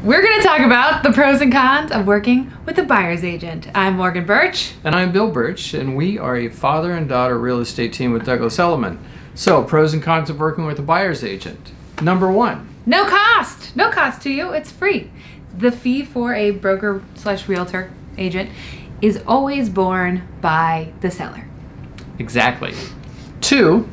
We're going to talk about the pros and cons of working with a buyer's agent. I'm Morgan Birch. And I'm Bill Birch, and we are a father and daughter real estate team with Douglas Elliman. So, pros and cons of working with a buyer's agent. Number one. No cost. No cost to you. It's free. The fee for a broker/realtor agent is always borne by the seller. Exactly. Two,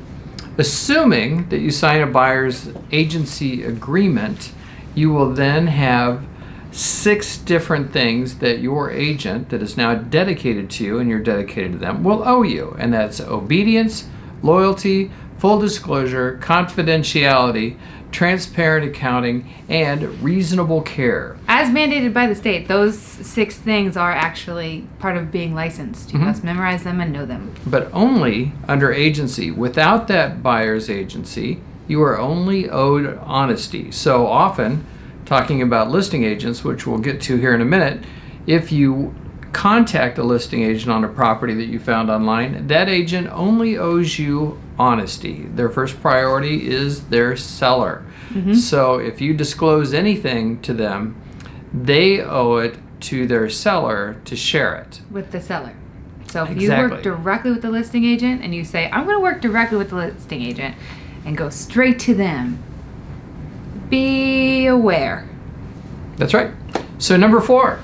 assuming that you sign a buyer's agency agreement, you will then have 6 different things that your agent that is now dedicated to you and you're dedicated to them will owe you. And that's obedience, loyalty, full disclosure, confidentiality, transparent accounting, and reasonable care. As mandated by the state, those 6 things are actually part of being licensed. You must memorize them and know them. But only under agency. Without that buyer's agency, you are only owed honesty. So often, talking about listing agents, which we'll get to here in a minute, if you contact a listing agent on a property that you found online, that agent only owes you honesty. Their first priority is their seller. So if you disclose anything to them, they owe it to their seller to share it. With the seller. So if you work directly with the listing agent and you say, I'm going to work directly with the listing agent and go straight to them, be aware. That's right. So number 4,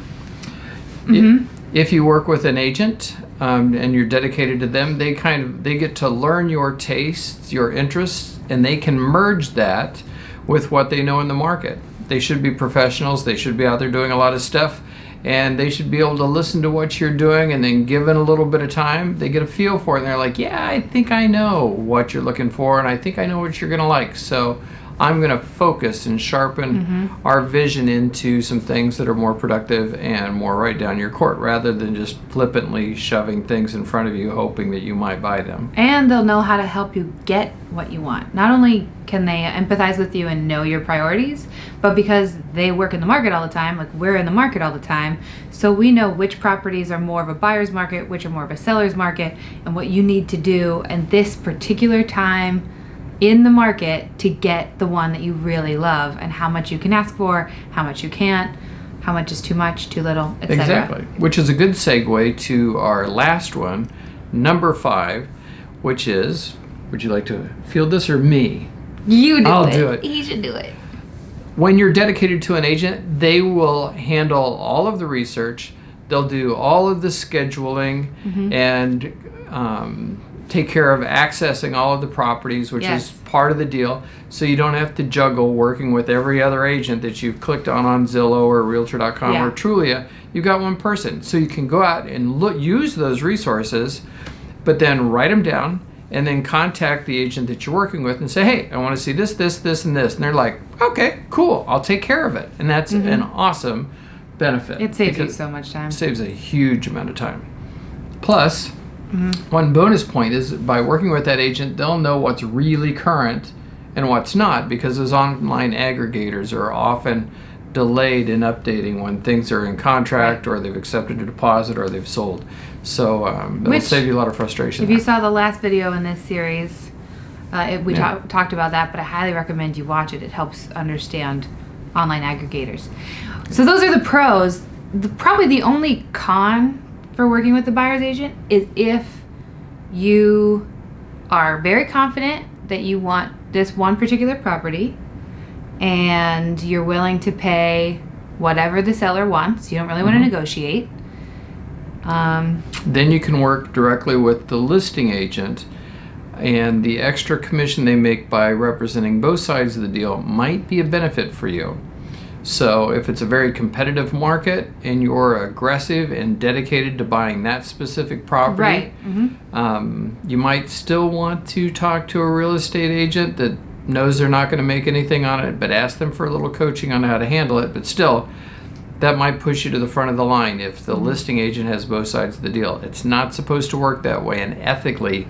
if you work with an agent and you're dedicated to them, they get to learn your tastes, your interests, and they can merge that with what they know in the market. They should be professionals. They should be out there doing a lot of stuff, and they should be able to listen to what you're doing, and then given a little bit of time, they get a feel for it, and they're like, yeah, I think I know what you're looking for, and I think I know what you're going to like. So I'm going to focus and sharpen our vision into some things that are more productive and more right down your court, rather than just flippantly shoving things in front of you hoping that you might buy them. And they'll know how to help you get what you want. Not only can they empathize with you and know your priorities, but because they work in the market all the time, like we're in the market all the time, so we know which properties are more of a buyer's market, which are more of a seller's market, and what you need to do in this particular time in the market to get the one that you really love, and how much you can ask for, how much you can't, how much is too much, too little, etc. Exactly. Which is a good segue to our last one, number 5, which is, would you like to field this or me? You do I'll do it. You should do it. When you're dedicated to an agent, they will handle all of the research. They'll do all of the scheduling and take care of accessing all of the properties, which is part of the deal. So you don't have to juggle working with every other agent that you've clicked on Zillow or Realtor.com or Trulia. You've got one person. So you can go out and use those resources, but then write them down and then contact the agent that you're working with and say, hey, I want to see this, this, this, and this. And they're like, okay, cool, I'll take care of it. And that's an awesome benefit. It saves you so much time. It saves a huge amount of time. Plus, one bonus point is by working with that agent, they'll know what's really current and what's not, because those online aggregators are often delayed in updating when things are in contract or they've accepted a deposit or they've sold. So it'll save you a lot of frustration. If you saw the last video in this series, we talked about that, but I highly recommend you watch it. It helps understand online aggregators. So those are the pros. Probably the only con for working with the buyer's agent is if you are very confident that you want this one particular property and you're willing to pay whatever the seller wants. You don't really want to negotiate. Then you can work directly with the listing agent, and the extra commission they make by representing both sides of the deal might be a benefit for you. So if it's a very competitive market and you're aggressive and dedicated to buying that specific property, you might still want to talk to a real estate agent that knows they're not going to make anything on it, but ask them for a little coaching on how to handle it. But still, that might push you to the front of the line if the listing agent has both sides of the deal. It's not supposed to work that way, and ethically,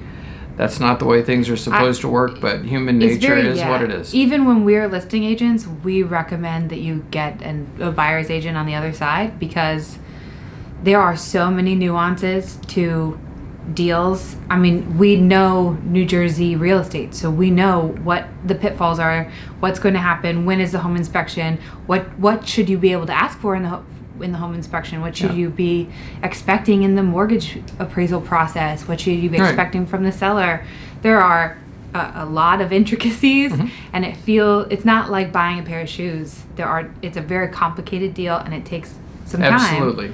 that's not the way things are supposed to work, but human nature is what it is. Even when we're listing agents, we recommend that you get a buyer's agent on the other side, because there are so many nuances to deals. I mean, we know New Jersey real estate, so we know what the pitfalls are, what's going to happen, when is the home inspection, what should you be able to ask for in the home inspection, what should you be expecting in the mortgage appraisal process, what should you be expecting from the seller. There are a lot of intricacies, and it's not like buying a pair of shoes. It's a very complicated deal, and it takes some time. Absolutely.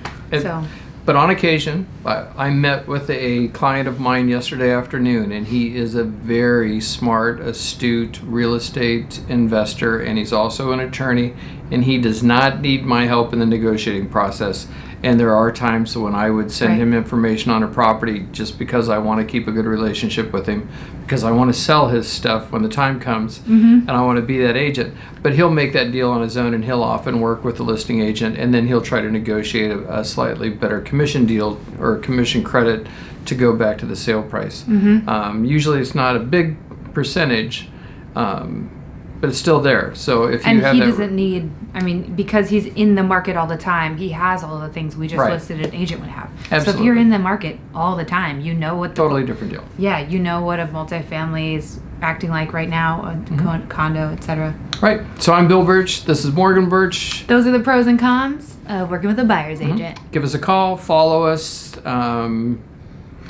But on occasion, I met with a client of mine yesterday afternoon, and he is a very smart, astute real estate investor, and he's also an attorney, and he does not need my help in the negotiating process. And there are times when I would send him information on a property just because I want to keep a good relationship with him, because I want to sell his stuff when the time comes, and I want to be that agent. But he'll make that deal on his own, and he'll often work with the listing agent, and then he'll try to negotiate a slightly better commission deal or commission credit to go back to the sale price. Usually it's not a big percentage, but it's still there. So if you have he doesn't need, I mean, because he's in the market all the time, he has all the things we just listed an agent would have. Absolutely. So if you're in the market all the time, you know what totally different deal. Yeah, you know what a multifamily is acting like right now, a condo, etc. Right. So I'm Bill Birch. This is Morgan Birch. Those are the pros and cons of working with a buyer's agent. Give us a call, follow us,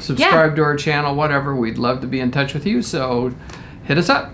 subscribe to our channel, whatever. We'd love to be in touch with you. So hit us up.